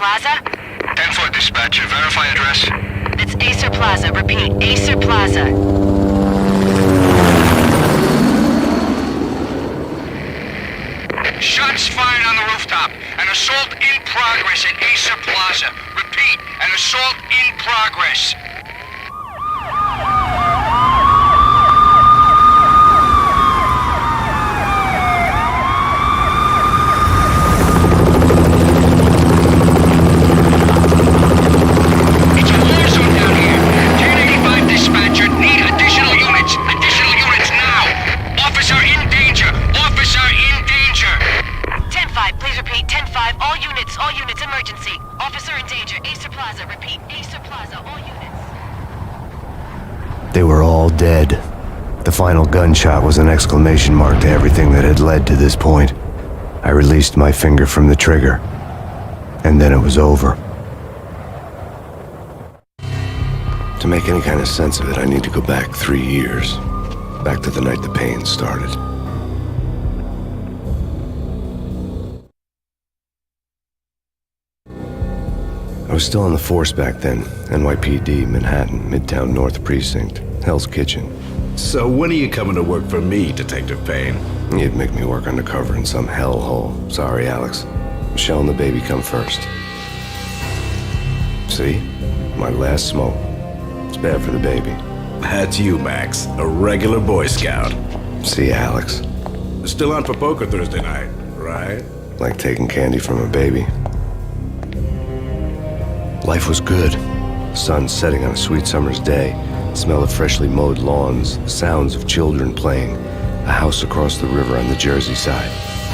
Plaza? 10-4 dispatcher. Verify address. It's Acer Plaza. Repeat, Acer Plaza. Shots fired on the rooftop. An assault in progress at Acer Plaza. Repeat, an assault in progress. It's a war zone down here. 1085 dispatcher. Need additional units. Additional units now. Officer in danger. Officer in danger. 10-5, please repeat. 10-5, all units, emergency. Officer in danger, Acer Plaza. Repeat, Acer Plaza, all units. They were all dead. The final gunshot was an exclamation mark to everything that had led to this point. I released my finger from the trigger, and then it was over. To make any kind of sense of it, I need to go back 3 years. Back to the night the pain started. I was still on the force back then. NYPD, Manhattan, Midtown North Precinct, Hell's Kitchen. So when are you coming to work for me, Detective Payne? You'd make me work undercover in some hellhole. Sorry, Alex. Michelle and the baby come first. See? My last smoke. It's bad for the baby. That's you, Max. A regular Boy Scout. See, Alex. Still on for poker Thursday night, right? Like taking candy from a baby. Life was good. Sun setting on a sweet summer's day. Smell of freshly mowed lawns. Sounds of children playing. A house across the river on the Jersey side.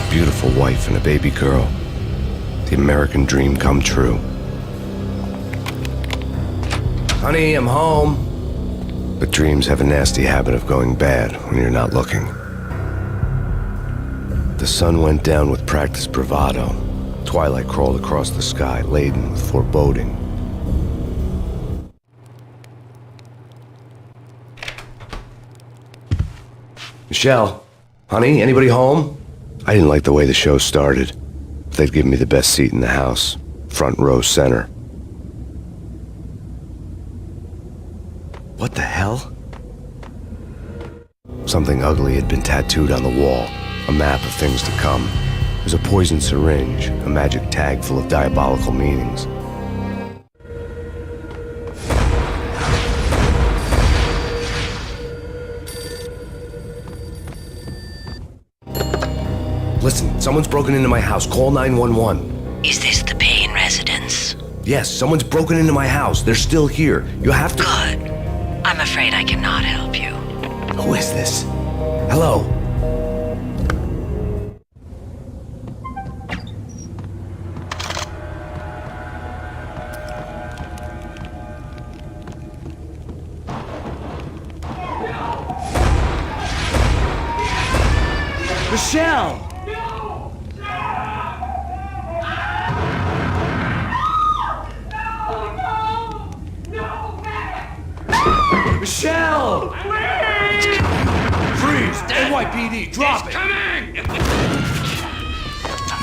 Beautiful wife and a baby girl. The American dream come true. Honey, I'm home. But dreams have a nasty habit of going bad when you're not looking. The sun went down with practiced bravado. Twilight crawled across the sky, laden with foreboding. Michelle, honey, anybody home? I didn't like the way the show started. They'd given me the best seat in the house, front row center. What the hell? Something ugly had been tattooed on the wall, a map of things to come. There's a poison syringe, a magic tag full of diabolical meanings. Listen, someone's broken into my house. Call 911. Is this the Payne residence? Yes, someone's broken into my house. They're still here. You have to... Good. I'm afraid I cannot help you. Who is this? Hello? Michelle! Michelle! Freeze! NYPD, drop it! Coming! I'm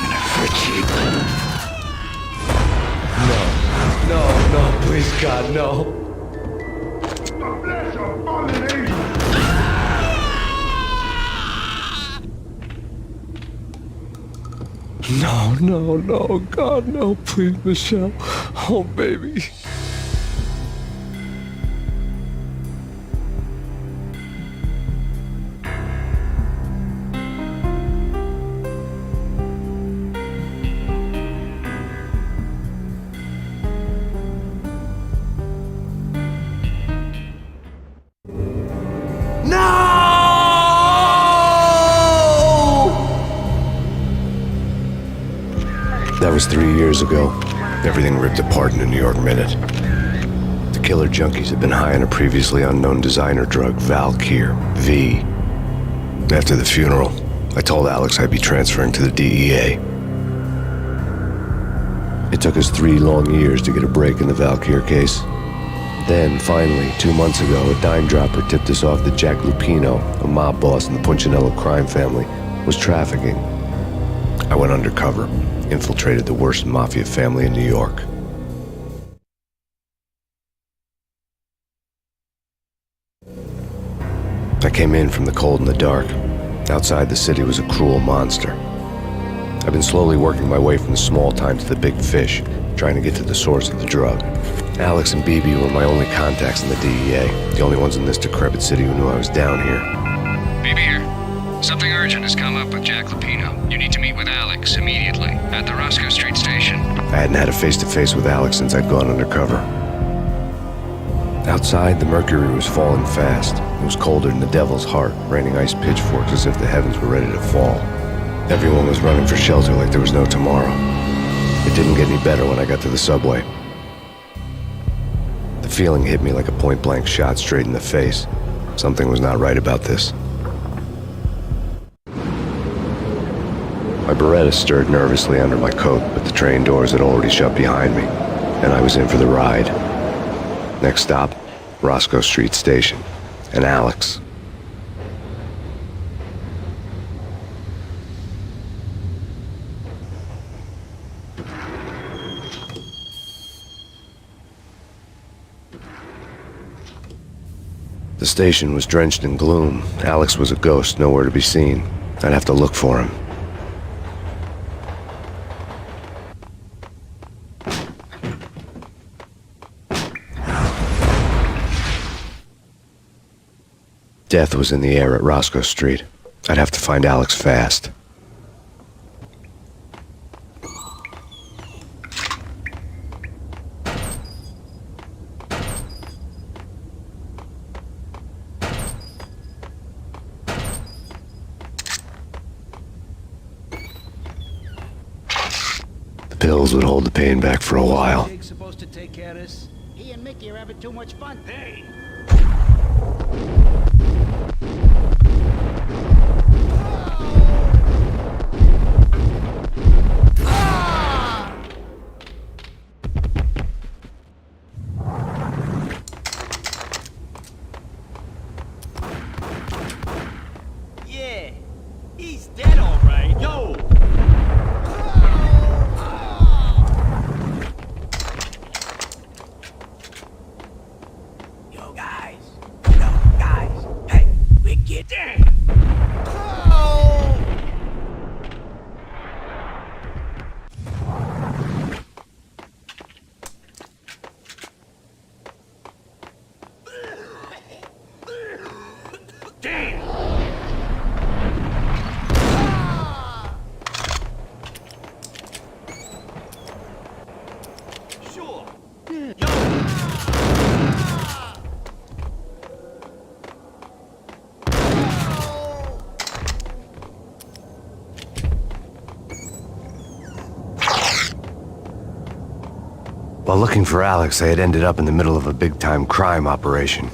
gonna hurt you. No, please God, no. No, God, no, please, Michelle. Oh, baby. That was 3 years ago. Everything ripped apart in a New York minute. The killer junkies had been high on a previously unknown designer drug, Valkyr, V. After the funeral, I told Alex I'd be transferring to the DEA. It took us 3 long years to get a break in the Valkyr case. Then, finally, 2 months ago, a dime dropper tipped us off that Jack Lupino, a mob boss in the Punchinello crime family, was trafficking. I went undercover, infiltrated the worst mafia family in New York. I came in from the cold and the dark. Outside, the city was a cruel monster. I've been slowly working my way from the small time to the big fish, trying to get to the source of the drug. Alex and BB were my only contacts in the DEA, the only ones in this decrepit city who knew I was down here. BB here. Something urgent has come up with Jack Lupino. You need to meet with Alex immediately at the Roscoe Street station. I hadn't had a face-to-face with Alex since I'd gone undercover. Outside, the mercury was falling fast. It was colder than the devil's heart, raining ice pitchforks as if the heavens were ready to fall. Everyone was running for shelter like there was no tomorrow. It didn't get any better when I got to the subway. The feeling hit me like a point-blank shot straight in the face. Something was not right about this. My Beretta stirred nervously under my coat, but the train doors had already shut behind me, and I was in for the ride. Next stop, Roscoe Street Station, and Alex. The station was drenched in gloom. Alex was a ghost, nowhere to be seen. I'd have to look for him. Death was in the air at Roscoe Street. I'd have to find Alex fast. The pills would hold the pain back for a while. Jig's supposed to take care of this. He and Mickey are having too much fun. Hey! Yeah, he's dead all right. Yo! Yo, guys. Hey, we get there. While looking for Alex, I had ended up in the middle of a big-time crime operation.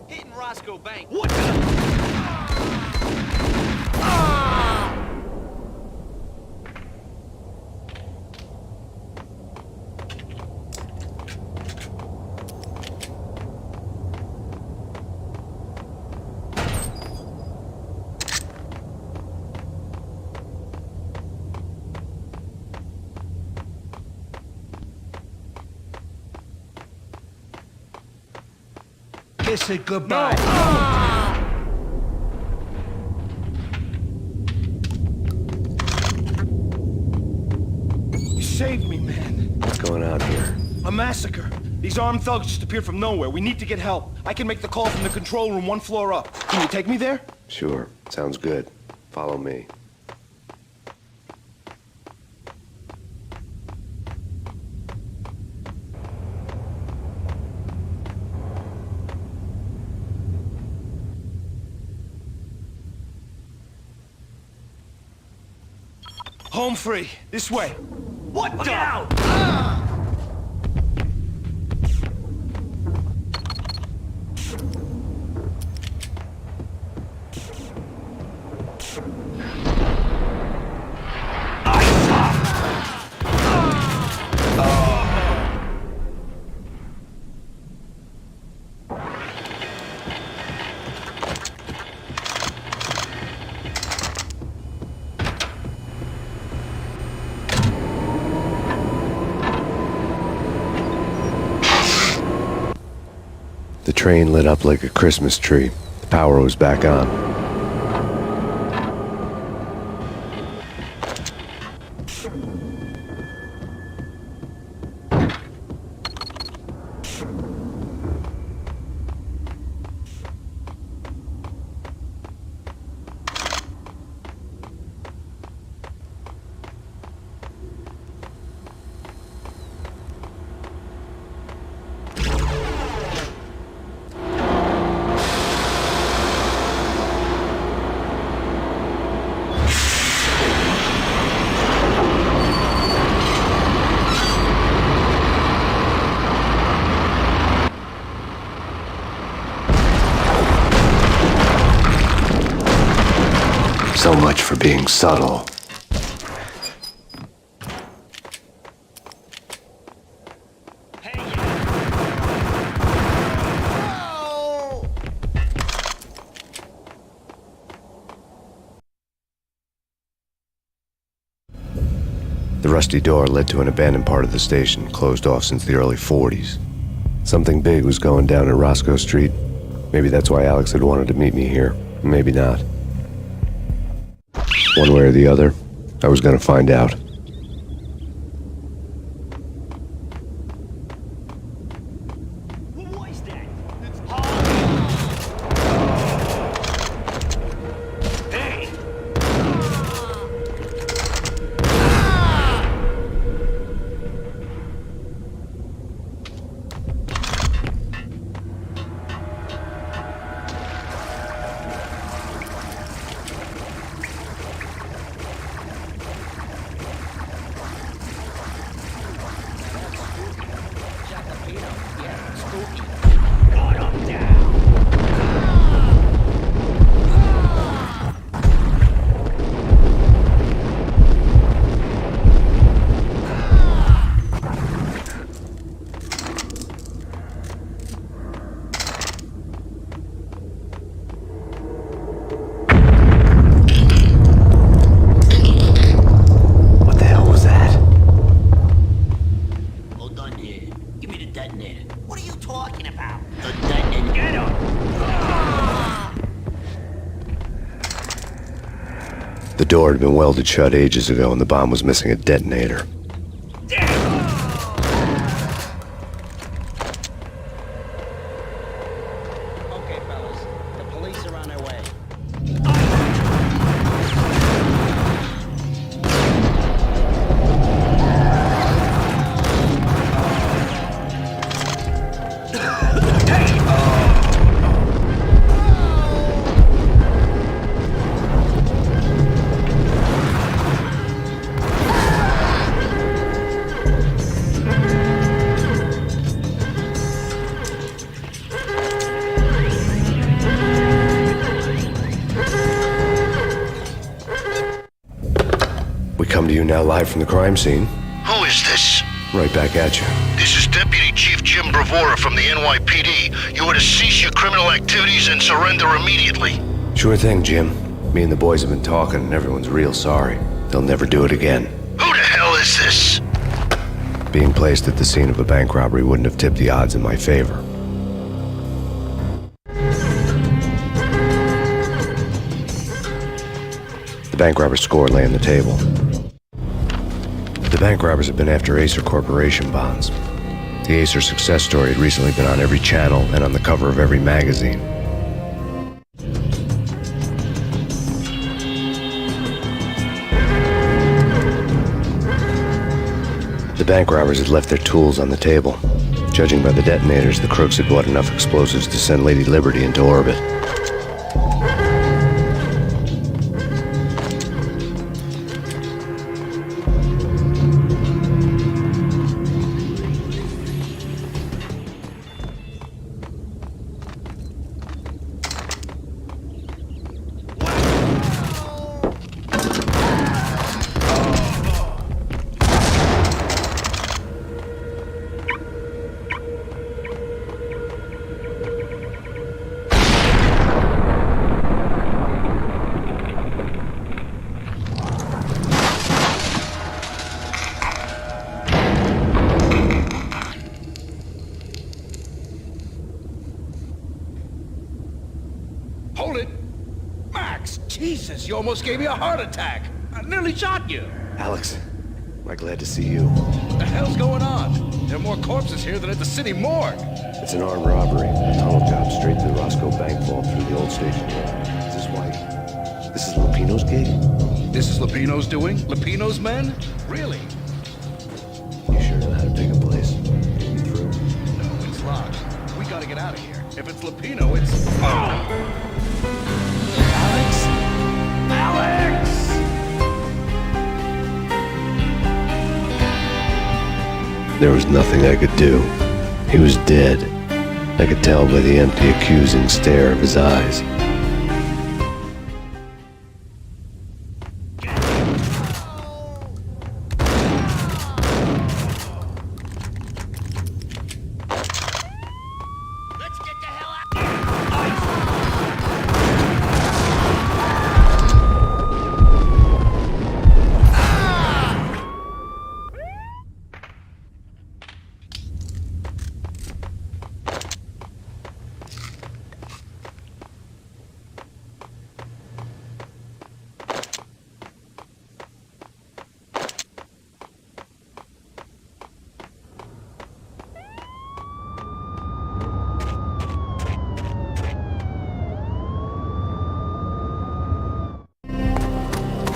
Hitting Roscoe Bank. What the? Kiss it goodbye. You saved me, man. What's going on here? A massacre. These armed thugs just appeared from nowhere. We need to get help. I can make the call from the control room 1 floor up. Can you take me there? Sure. Sounds good. Follow me. Home free. This way. What the? Out! The train lit up like a Christmas tree. The power was back on. So much for being subtle. The rusty door led to an abandoned part of the station, closed off since the early 40s. Something big was going down at Roscoe Street. Maybe that's why Alex had wanted to meet me here. Maybe not. One way or the other, I was gonna find out. What was that? Hey! What are you talking about? The detonator. Get him! The door had been welded shut ages ago and the bomb was missing a detonator. Okay, fellas. The police are on their way. We come to you now live from the crime scene. Who is this? Right back at you. This is Deputy Chief Jim Bravura from the NYPD. You are to cease your criminal activities and surrender immediately. Sure thing, Jim. Me and the boys have been talking and everyone's real sorry. They'll never do it again. Who the hell is this? Being placed at the scene of a bank robbery wouldn't have tipped the odds in my favor. The bank robber's score lay on the table. The bank robbers have been after Acer Corporation bonds. The Acer success story had recently been on every channel and on the cover of every magazine. The bank robbers had left their tools on the table. Judging by the detonators, the crooks had bought enough explosives to send Lady Liberty into orbit. Hold it! Max! Jesus, you almost gave me a heart attack! I nearly shot you! Alex, am I glad to see you? What the hell's going on? There are more corpses here than at the city morgue! It's an armed robbery. A tunnel job straight to the Roscoe Bank vault through the old station wall. Is this why? This is Lupino's gig? This is Lupino's doing? Lupino's men? Really? You sure know how to pick a place? Get me through? No, it's locked. We gotta get out of here. If it's Lupino, it's... Oh! Alex! Alex! There was nothing I could do. He was dead. I could tell by the empty, accusing stare of his eyes.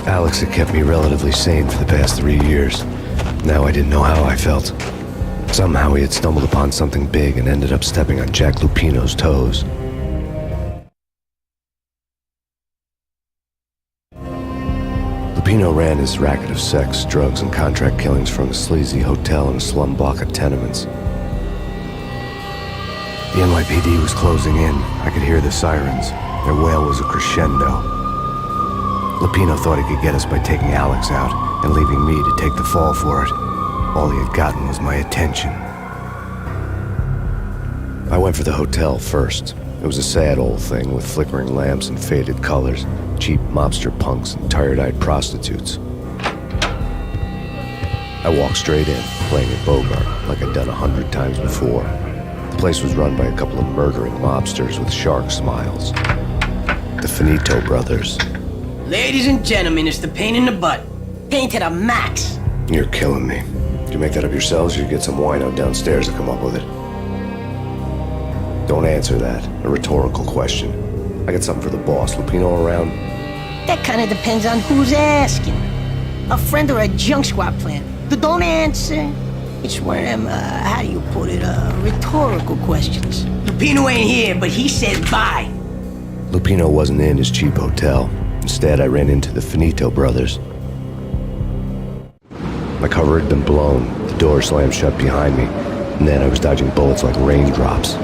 Alex had kept me relatively sane for the past 3 years. Now I didn't know how I felt. Somehow he had stumbled upon something big and ended up stepping on Jack Lupino's toes. Lupino ran his racket of sex, drugs, and contract killings from a sleazy hotel in a slum block of tenements. The NYPD was closing in. I could hear the sirens. Their wail was a crescendo. Lupino thought he could get us by taking Alex out and leaving me to take the fall for it. All he had gotten was my attention. I went for the hotel first. It was a sad old thing with flickering lamps and faded colors, cheap mobster punks and tired-eyed prostitutes. I walked straight in, playing at Bogart like I'd done 100 times before. The place was run by a couple of murdering mobsters with shark smiles. The Finito brothers. Ladies and gentlemen, it's the pain in the butt. Pain to the max. You're killing me. Did you make that up yourselves, or you get some wino downstairs to come up with it? Don't answer that. A rhetorical question. I got something for the boss. Lupino around? That kind of depends on who's asking. A friend or a junk squad plan. Don't answer. It's one of them, how do you put it, rhetorical questions. Lupino ain't here, but he said bye. Lupino wasn't in his cheap hotel. Instead, I ran into the Finito brothers. My cover had been blown, the door slammed shut behind me, and then I was dodging bullets like raindrops.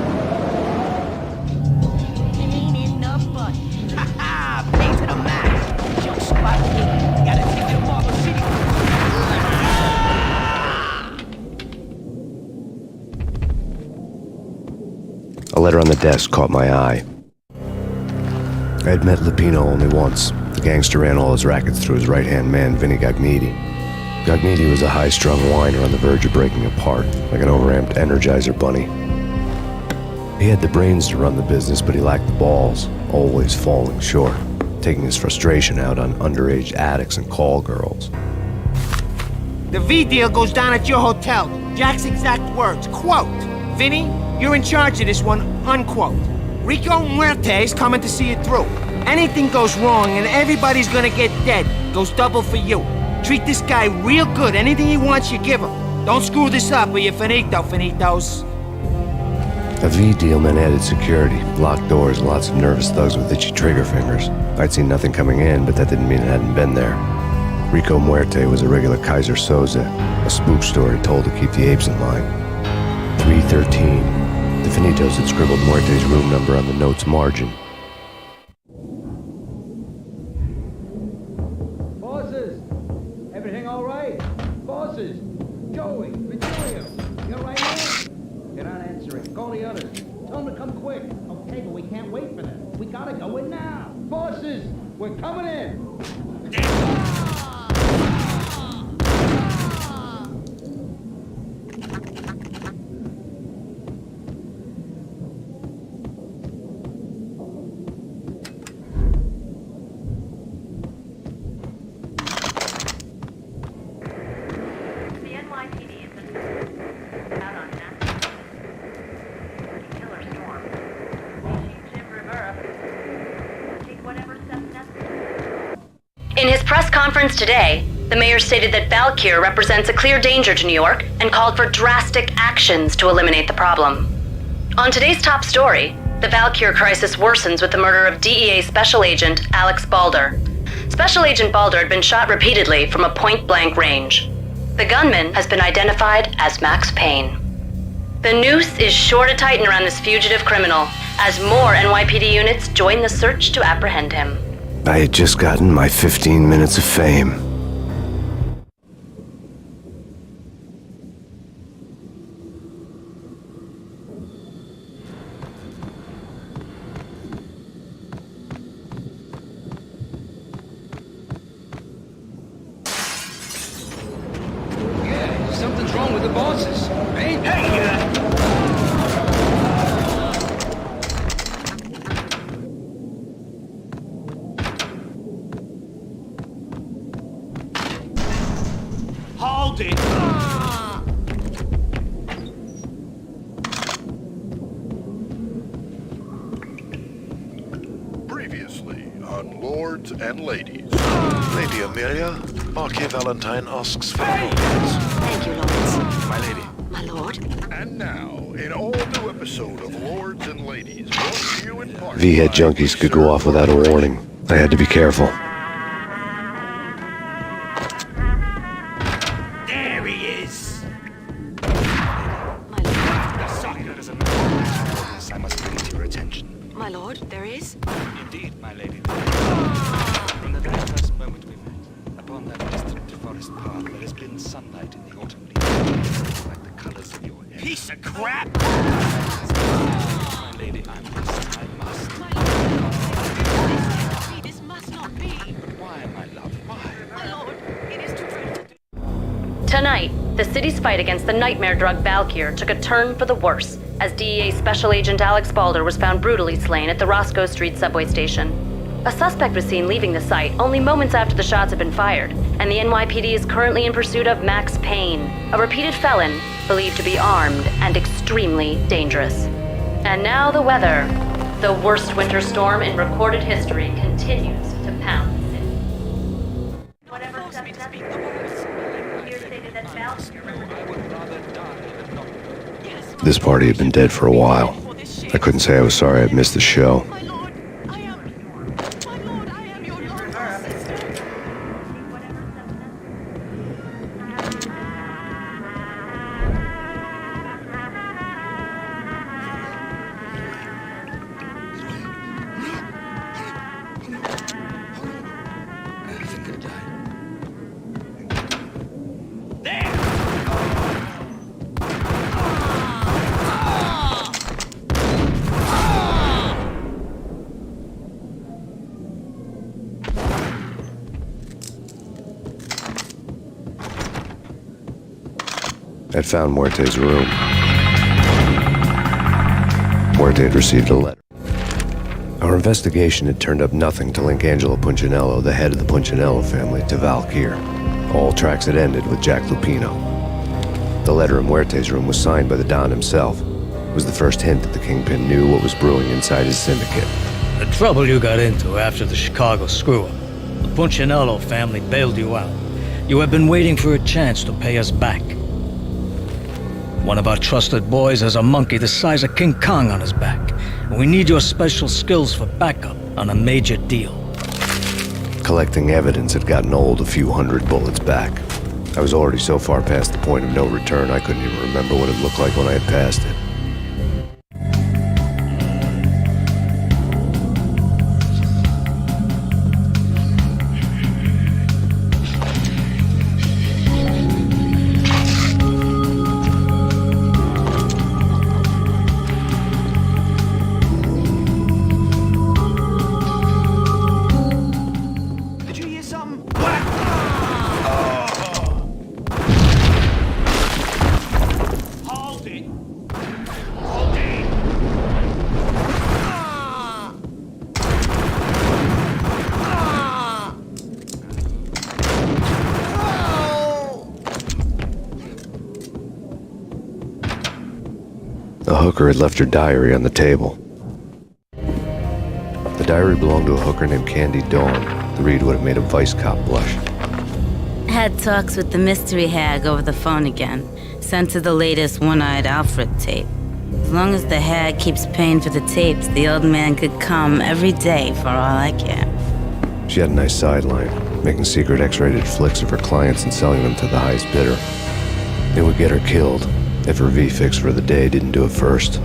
Pain in the butt. Ha ha! Pain to the max. Junk squad. Gotta take it to Marble City. A letter on the desk caught my eye. I had met Lupino only once. The gangster ran all his rackets through his right-hand man, Vinny Gagniti. Gagniti was a high-strung whiner on the verge of breaking apart, like an overamped Energizer bunny. He had the brains to run the business, but he lacked the balls, always falling short, taking his frustration out on underage addicts and call girls. The V deal goes down at your hotel. Jack's exact words, quote, "Vinny, you're in charge of this one," unquote. Rico Muerte's coming to see it through. Anything goes wrong and everybody's gonna get dead. Goes double for you. Treat this guy real good. Anything he wants, you give him. Don't screw this up or you're finito, finitos. A V deal meant added security, locked doors, and lots of nervous thugs with itchy trigger fingers. I'd seen nothing coming in, but that didn't mean it hadn't been there. Rico Muerte was a regular Kaiser Soze, a spook story told to keep the apes in line. 313. The Finitos had scribbled Muerte's room number on the note's margin. Bosses! Everything all right? Bosses! Joey! Vittorio! You all right now? They're not answering. Call the others. Tell them to come quick. Okay, but we can't wait for them. We gotta go in now. Bosses! We're coming in! press conference today, the mayor stated that Valkyr represents a clear danger to New York and called for drastic actions to eliminate the problem. On today's top story, the Valkyr crisis worsens with the murder of DEA Special Agent Alex Balder. Special Agent Balder had been shot repeatedly from a point-blank range. The gunman has been identified as Max Payne. The noose is sure to tighten around this fugitive criminal as more NYPD units join the search to apprehend him. I had just gotten my 15 minutes of fame. Yeah, something's wrong with the bosses. Hey, Hold it! Previously on Lords and Ladies. Lady Amelia, Marquis Valentine asks for Thank you, Lawrence. My lady. My lord. And now, an all-new episode of Lords and Ladies, brought to you in part V-head by junkies could go off without a warning. I had to be careful. There he is! My lord. I must bring to your attention. My lord, there is? Indeed, my lady. From the very first moment we met, upon that distant forest path, there has been sunlight in the autumn leaves, like the colors of your hair. Piece of crap! My lady, I must. My lord, this must not be. But why, my love, why? My lord, it is too dreadful. Tonight, the city's fight against the nightmare drug Valkyr took a turn for the worse as DEA Special Agent Alex Balder was found brutally slain at the Roscoe Street subway station. A suspect was seen leaving the site only moments after the shots had been fired, and the NYPD is currently in pursuit of Max Payne, a repeated felon believed to be armed and extremely dangerous. And now the weather. The worst winter storm in recorded history continues to pound the city. Whatever steps necessary, here stated that Valkyr This party had been dead for a while. I couldn't say I was sorry I'd missed the show. My lord, I am your lost sister. I think I died. I'd found Muerte's room. Muerte had received a letter. Our investigation had turned up nothing to link Angelo Punchinello, the head of the Punchinello family, to Valkyr. All tracks had ended with Jack Lupino. The letter in Muerte's room was signed by the Don himself. It was the first hint that the Kingpin knew what was brewing inside his syndicate. The trouble you got into after the Chicago screw-up. The Punchinello family bailed you out. You have been waiting for a chance to pay us back. One of our trusted boys has a monkey the size of King Kong on his back. And we need your special skills for backup on a major deal. Collecting evidence had gotten old a few hundred bullets back. I was already so far past the point of no return I couldn't even remember what it looked like when I had passed it. The hooker had left her diary on the table. The diary belonged to a hooker named Candy Dawn, Reed would have made a vice cop blush. Had talks with the mystery hag over the phone again. Sent her the latest One-Eyed Alfred tape. As long as the hag keeps paying for the tapes, the old man could come every day for all I care. She had a nice sideline, making secret X-rated flicks of her clients and selling them to the highest bidder. It would get her killed if her V-fix for the day didn't do it first.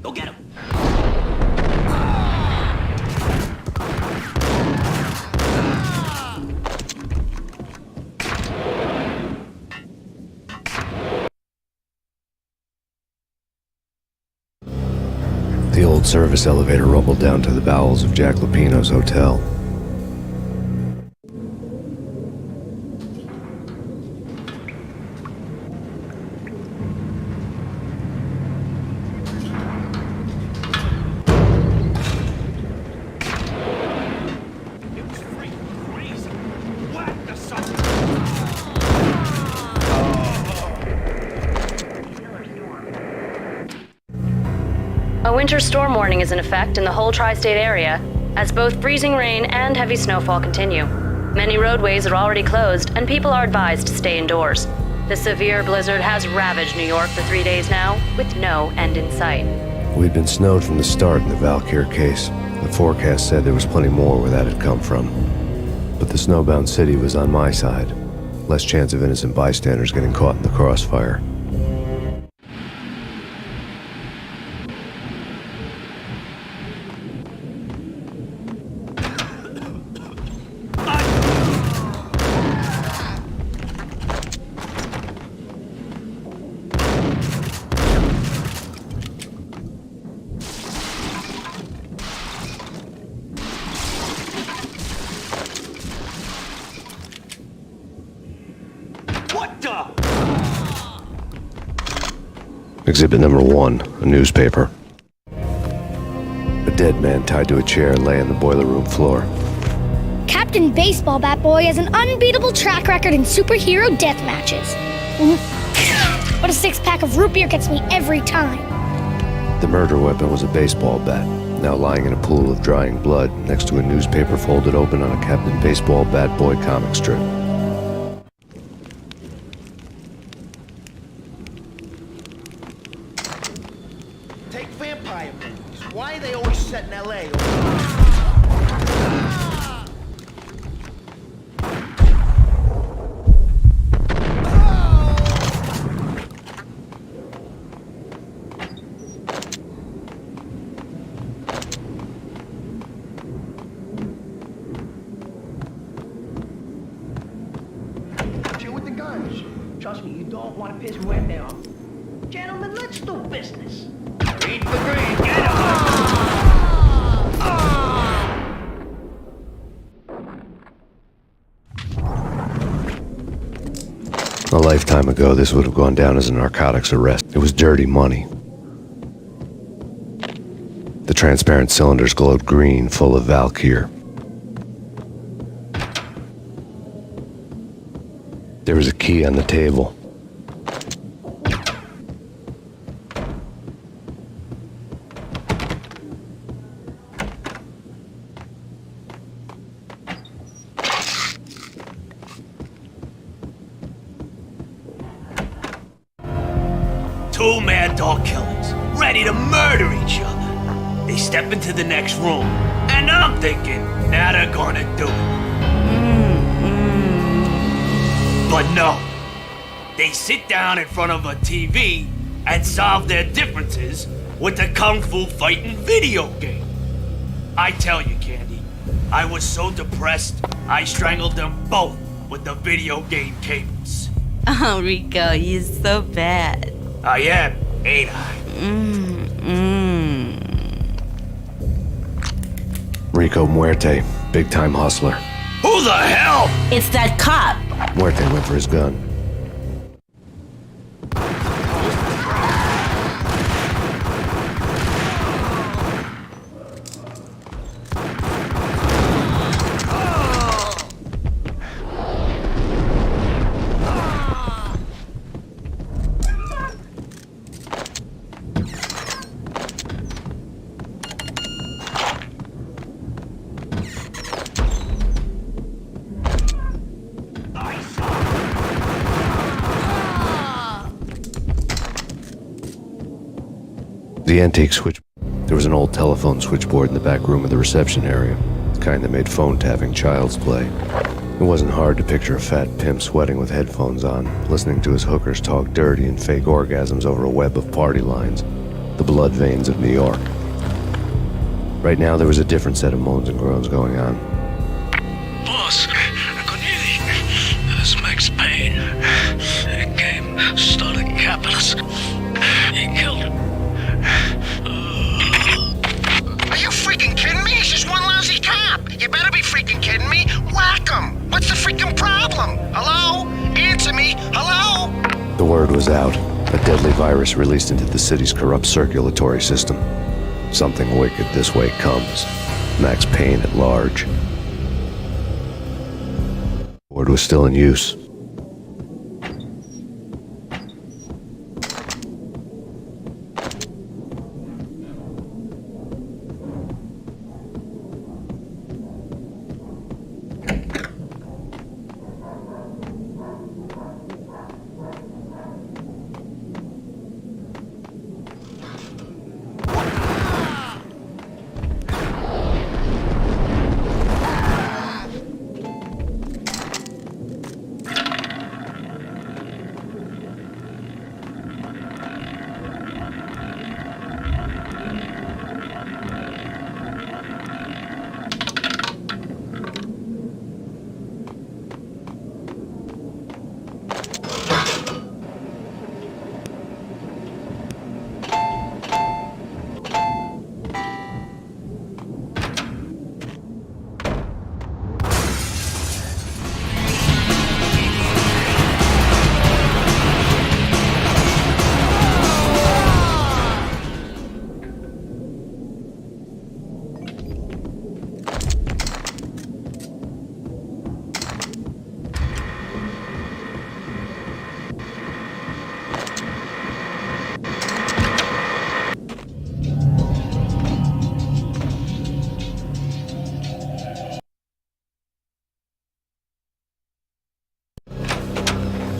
Go get him. The old service elevator rumbled down to the bowels of Jack Lupino's hotel. A winter storm warning is in effect in the whole tri-state area, as both freezing rain and heavy snowfall continue. Many roadways are already closed, and people are advised to stay indoors. The severe blizzard has ravaged New York for 3 days now, with no end in sight. We'd been snowed from the start in the Valkyr case. The forecast said there was plenty more where that had come from. But the snowbound city was on my side. Less chance of innocent bystanders getting caught in the crossfire. Exhibit number 1, a newspaper. A dead man tied to a chair lay on the boiler room floor. Captain Baseball Bat Boy has an unbeatable track record in superhero death matches. But a 6-pack of root beer gets me every time. The murder weapon was a baseball bat, now lying in a pool of drying blood next to a newspaper folded open on a Captain Baseball Bat Boy comic strip. Take vampire movies. Why are they always set in L.A.? Chill with the guns. Trust me, you don't want to piss Muerte off. Gentlemen, let's do business. Green for green, get him! A lifetime ago, this would have gone down as a narcotics arrest. It was dirty money. The transparent cylinders glowed green, full of Valkyr. There was a key on the table. Two mad dog killers, ready to murder each other. They step into the next room, and I'm thinking, now they're gonna do it. But no. They sit down in front of a TV and solve their differences with a kung fu fighting video game. I tell you, Candy, I was so depressed, I strangled them both with the video game cables. Oh, Rico, you're so bad. I am, ain't I? Rico Muerte, big-time hustler. Who the hell? It's that cop. Muerte went for his gun. The antique switch. There was an old telephone switchboard in the back room of the reception area, the kind that made phone tapping child's play. It wasn't hard to picture a fat pimp sweating with headphones on, listening to his hookers talk dirty and fake orgasms over a web of party lines, the blood veins of New York. Right now, there was a different set of moans and groans going on. Boss, good evening. This is Max Payne. He came, started capitalist. He killed him. Are you freaking kidding me? He's just one lousy cop. You better be freaking kidding me. Whack him. What's the freaking problem? Hello? Answer me. Hello? The word was out. A deadly virus released into the city's corrupt circulatory system. Something wicked this way comes. Max Payne at large. The word was still in use.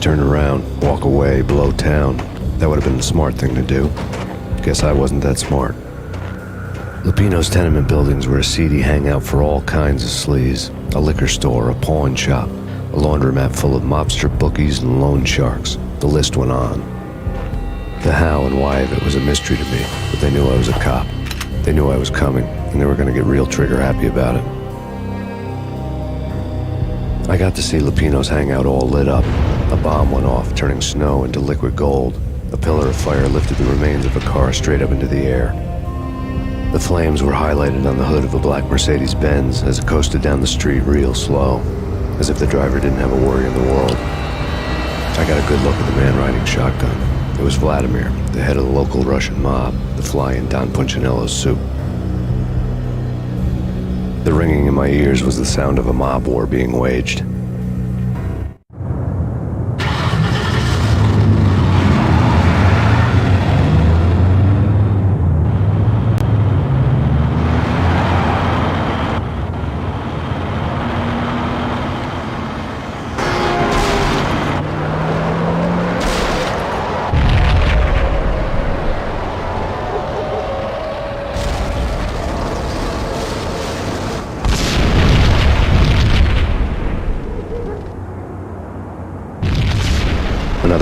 Turn around, walk away, blow town. That would have been the smart thing to do. Guess I wasn't that smart. Lupino's tenement buildings were a seedy hangout for all kinds of sleaze. A liquor store, a pawn shop, a laundromat full of mobster bookies and loan sharks. The list went on. The how and why of it was a mystery to me, but they knew I was a cop. They knew I was coming, and they were going to get real trigger happy about it. I got to see Lupino's hangout all lit up. A bomb went off, turning snow into liquid gold. A pillar of fire lifted the remains of a car straight up into the air. The flames were highlighted on the hood of a black Mercedes-Benz as it coasted down the street real slow, as if the driver didn't have a worry in the world. I got a good look at the man riding shotgun. It was Vladimir, the head of the local Russian mob, the fly in Don Punchinello's soup. The ringing in my ears was the sound of a mob war being waged.